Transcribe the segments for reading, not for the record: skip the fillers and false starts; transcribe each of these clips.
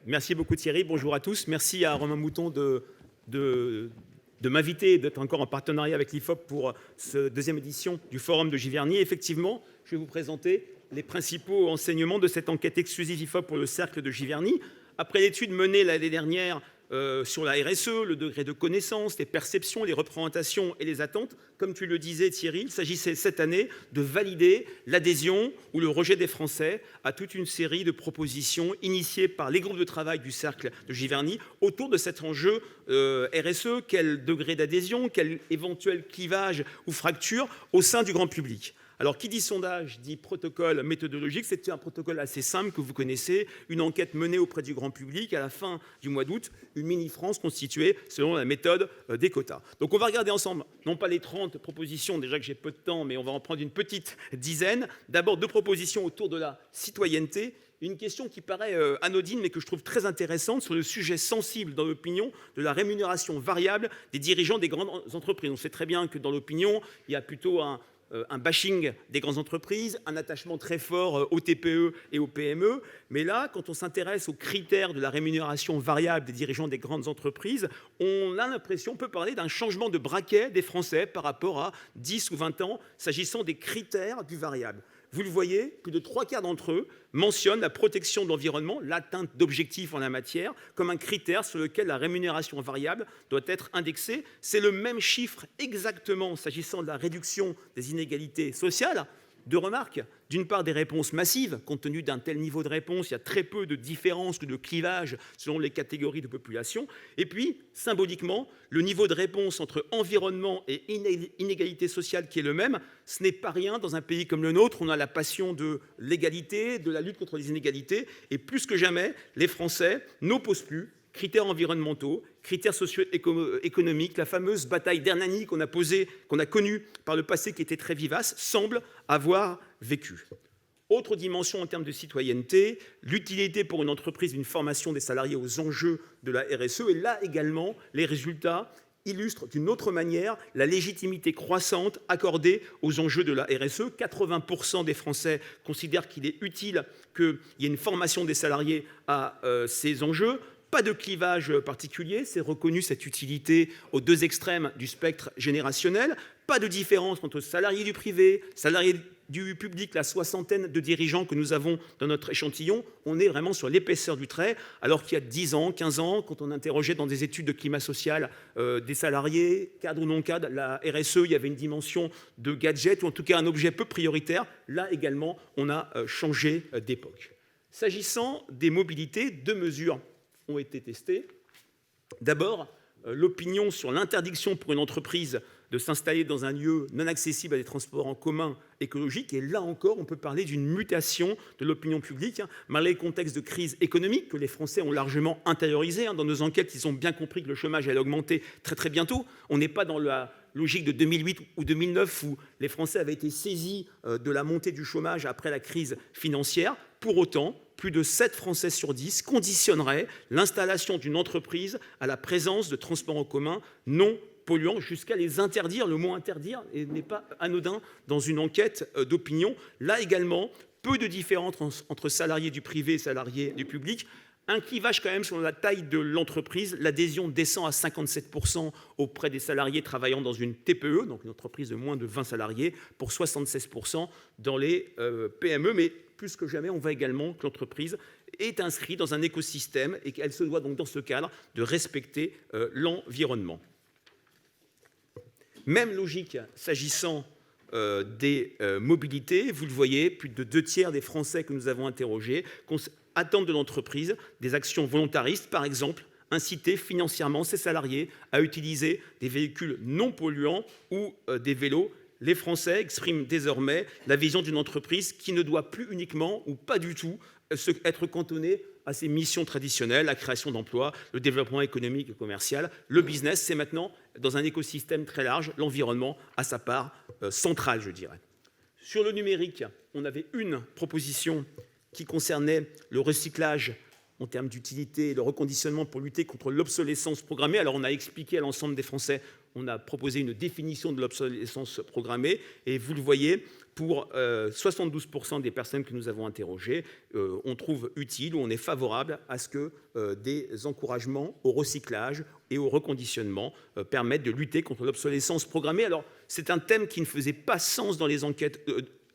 Merci beaucoup Thierry, bonjour à tous. Merci à Romain Mouton de, de m'inviter et d'être encore en partenariat avec l'IFOP pour cette deuxième édition du Forum de Giverny. Effectivement, je vais vous présenter les principaux enseignements de cette enquête exclusive IFOP pour le Cercle de Giverny. Après l'étude menée l'année dernière sur la RSE, le degré de connaissance, les perceptions, les représentations et les attentes, comme tu le disais Thierry, il s'agissait cette année de valider l'adhésion ou le rejet des Français à toute une série de propositions initiées par les groupes de travail du Cercle de Giverny autour de cet enjeu RSE, quel degré d'adhésion, quel éventuel clivage ou fracture au sein du grand public. Alors, qui dit sondage dit protocole méthodologique. C'était un protocole assez simple que vous connaissez, une enquête menée auprès du grand public à la fin du mois d'août, une mini-France constituée selon la méthode des quotas. Donc, on va regarder ensemble, non pas les 30 propositions, déjà que j'ai peu de temps, mais on va en prendre une petite dizaine. D'abord, 2 propositions autour de la citoyenneté. Une question qui paraît anodine, mais que je trouve très intéressante sur le sujet sensible dans l'opinion de la rémunération variable des dirigeants des grandes entreprises. On sait très bien que dans l'opinion, il y a plutôt un bashing des grandes entreprises, un attachement très fort aux TPE et aux PME. Mais là, quand on s'intéresse aux critères de la rémunération variable des dirigeants des grandes entreprises, on a l'impression, on peut parler d'un changement de braquet des Français par rapport à 10 ou 20 ans, s'agissant des critères du variable. Vous le voyez, plus de 3/4 d'entre eux mentionnent la protection de l'environnement, l'atteinte d'objectifs en la matière, comme un critère sur lequel la rémunération variable doit être indexée. C'est le même chiffre exactement s'agissant de la réduction des inégalités sociales. 2 remarques. D'une part, des réponses massives. Compte tenu d'un tel niveau de réponse, il y a très peu de différences ou de clivages selon les catégories de population. Et puis, symboliquement, le niveau de réponse entre environnement et inégalité sociale qui est le même, ce n'est pas rien dans un pays comme le nôtre. On a la passion de l'égalité, de la lutte contre les inégalités. Et plus que jamais, les Français n'opposent plus critères environnementaux, critères socio-économiques, la fameuse bataille d'Hernani qu'on a connue par le passé, qui était très vivace, semble avoir vécu. Autre dimension en termes de citoyenneté, l'utilité pour une entreprise d'une formation des salariés aux enjeux de la RSE. Et là également, les résultats illustrent d'une autre manière la légitimité croissante accordée aux enjeux de la RSE. 80% des Français considèrent qu'il est utile qu'il y ait une formation des salariés à ces enjeux. Pas de clivage particulier, c'est reconnu cette utilité aux 2 extrêmes du spectre générationnel. Pas de différence entre salariés du privé, salariés du public, la soixantaine de dirigeants que nous avons dans notre échantillon. On est vraiment sur l'épaisseur du trait, alors qu'il y a 10 ans, 15 ans, quand on interrogeait dans des études de climat social des salariés, cadres ou non cadres, la RSE, il y avait une dimension de gadget, ou en tout cas un objet peu prioritaire. Là également, on a changé d'époque. S'agissant des mobilités, 2 mesures ont été testés. D'abord, l'opinion sur l'interdiction pour une entreprise de s'installer dans un lieu non accessible à des transports en commun écologiques. Et là encore, on peut parler d'une mutation de l'opinion publique, malgré le contexte de crise économique que les Français ont largement intériorisé. Dans nos enquêtes, ils ont bien compris que le chômage allait augmenter très très bientôt. On n'est pas dans la logique de 2008 ou 2009 où les Français avaient été saisis de la montée du chômage après la crise financière. Pour autant, plus de 7 Français sur 10 conditionneraient l'installation d'une entreprise à la présence de transports en commun non polluants, jusqu'à les interdire. Le mot interdire n'est pas anodin dans une enquête d'opinion. Là également, peu de différence entre salariés du privé et salariés du public. Un clivage quand même sur la taille de l'entreprise. L'adhésion descend à 57% auprès des salariés travaillant dans une TPE, donc une entreprise de moins de 20 salariés, pour 76% dans les PME. Mais plus que jamais, on voit également que l'entreprise est inscrite dans un écosystème et qu'elle se doit donc dans ce cadre de respecter l'environnement. Même logique s'agissant des mobilités. Vous le voyez, plus de 2/3 des Français que nous avons interrogés attendent de l'entreprise des actions volontaristes, par exemple inciter financièrement ses salariés à utiliser des véhicules non polluants ou des vélos. Les Français expriment désormais la vision d'une entreprise qui ne doit plus uniquement ou pas du tout être cantonnée à ses missions traditionnelles, la création d'emplois, le développement économique et commercial. Le business, c'est maintenant, dans un écosystème très large, l'environnement a sa part centrale, je dirais. Sur le numérique, on avait une proposition qui concernait le recyclage en termes d'utilité et de reconditionnement pour lutter contre l'obsolescence programmée. Alors, on a expliqué à l'ensemble des Français, on a proposé une définition de l'obsolescence programmée, et vous le voyez, pour 72% des personnes que nous avons interrogées, on trouve utile ou on est favorable à ce que des encouragements au recyclage et au reconditionnement permettent de lutter contre l'obsolescence programmée. Alors, c'est un thème qui ne faisait pas sens dans les enquêtes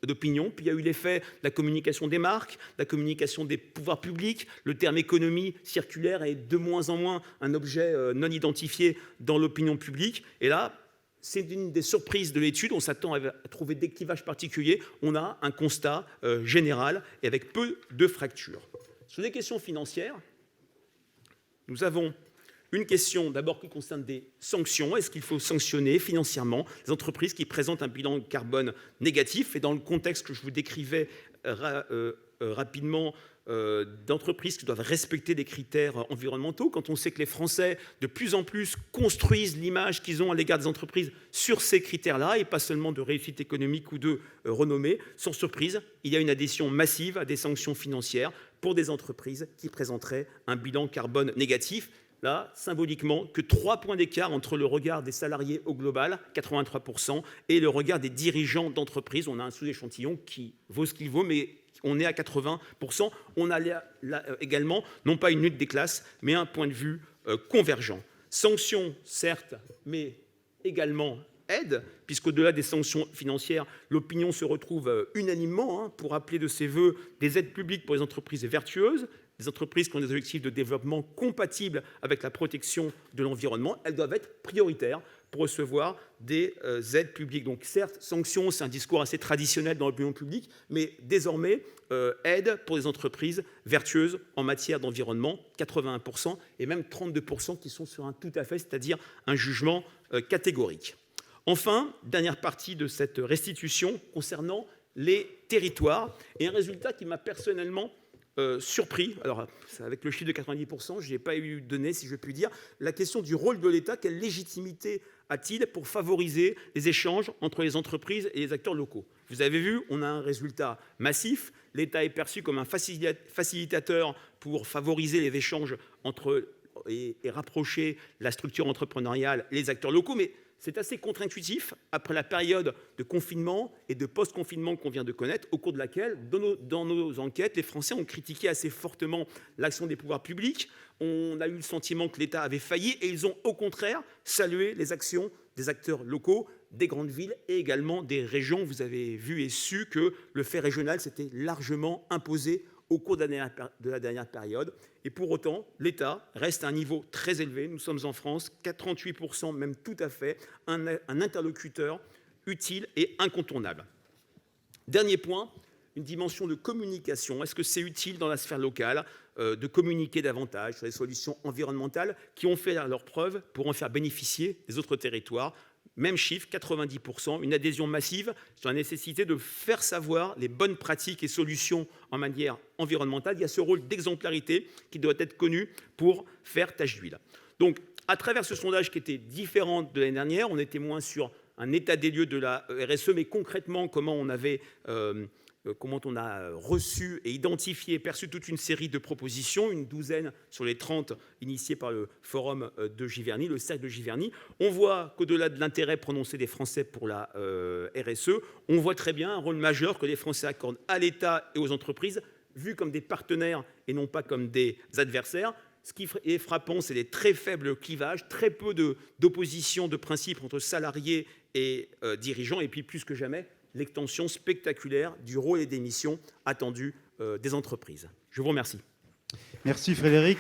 d'opinion, puis il y a eu l'effet de la communication des marques, la communication des pouvoirs publics, le terme économie circulaire est de moins en moins un objet non identifié dans l'opinion publique, et là, c'est une des surprises de l'étude, on s'attend à trouver des clivages particuliers, on a un constat général et avec peu de fractures. Sur les questions financières, nous avons une question d'abord qui concerne des sanctions. Est-ce qu'il faut sanctionner financièrement les entreprises qui présentent un bilan carbone négatif? Et dans le contexte que je vous décrivais rapidement, d'entreprises qui doivent respecter des critères environnementaux, quand on sait que les Français de plus en plus construisent l'image qu'ils ont à l'égard des entreprises sur ces critères-là, et pas seulement de réussite économique ou de renommée, sans surprise, il y a une adhésion massive à des sanctions financières pour des entreprises qui présenteraient un bilan carbone négatif. Là, symboliquement, que 3 points d'écart entre le regard des salariés au global, 83%, et le regard des dirigeants d'entreprise. On a un sous-échantillon qui vaut ce qu'il vaut, mais on est à 80%. On a là également, non pas une lutte des classes, mais un point de vue convergent. Sanctions, certes, mais également aide, puisqu'au-delà des sanctions financières, l'opinion se retrouve unanimement pour appeler de ses voeux des aides publiques pour les entreprises vertueuses, des entreprises qui ont des objectifs de développement compatibles avec la protection de l'environnement. Elles doivent être prioritaires pour recevoir des aides publiques. Donc certes, sanctions, c'est un discours assez traditionnel dans l'opinion publique, mais désormais, aide pour les entreprises vertueuses en matière d'environnement, 81%, et même 32% qui sont sur un tout à fait, c'est-à-dire un jugement catégorique. Enfin, dernière partie de cette restitution concernant les territoires, et un résultat qui m'a personnellement surpris. Alors, avec le chiffre de 90%, je n'ai pas eu donné, si je puis dire, la question du rôle de l'État. Quelle légitimité a-t-il pour favoriser les échanges entre les entreprises et les acteurs locaux? Vous avez vu, on a un résultat massif. L'État est perçu comme un facilitateur pour favoriser les échanges entre et rapprocher la structure entrepreneuriale et les acteurs locaux, mais c'est assez contre-intuitif après la période de confinement et de post-confinement qu'on vient de connaître, au cours de laquelle, dans nos enquêtes, les Français ont critiqué assez fortement l'action des pouvoirs publics. On a eu le sentiment que l'État avait failli, et ils ont au contraire salué les actions des acteurs locaux, des grandes villes et également des régions. Vous avez vu et su que le fait régional s'était largement imposé au cours de la dernière période. Et pour autant, l'État reste à un niveau très élevé. Nous sommes en France, 38%, même tout à fait, un interlocuteur utile et incontournable. Dernier point, une dimension de communication. Est-ce que c'est utile dans la sphère locale de communiquer davantage sur les solutions environnementales qui ont fait leurs preuves pour en faire bénéficier les autres territoires? Même chiffre, 90%, une adhésion massive sur la nécessité de faire savoir les bonnes pratiques et solutions en matière environnementale. Il y a ce rôle d'exemplarité qui doit être connu pour faire tache d'huile. Donc, à travers ce sondage qui était différent de l'année dernière, on était moins sur un état des lieux de la RSE, mais concrètement, comment on a reçu et identifié et perçu toute une série de propositions, une douzaine sur les 30 initiées par le forum de Giverny, le cercle de Giverny. On voit qu'au-delà de l'intérêt prononcé des Français pour la RSE, on voit très bien un rôle majeur que les Français accordent à l'État et aux entreprises, vus comme des partenaires et non pas comme des adversaires. Ce qui est frappant, c'est les très faibles clivages, très peu d'opposition de principe entre salariés et dirigeants, et puis plus que jamais, l'extension spectaculaire du rôle et des missions attendues des entreprises. Je vous remercie. Merci Frédéric.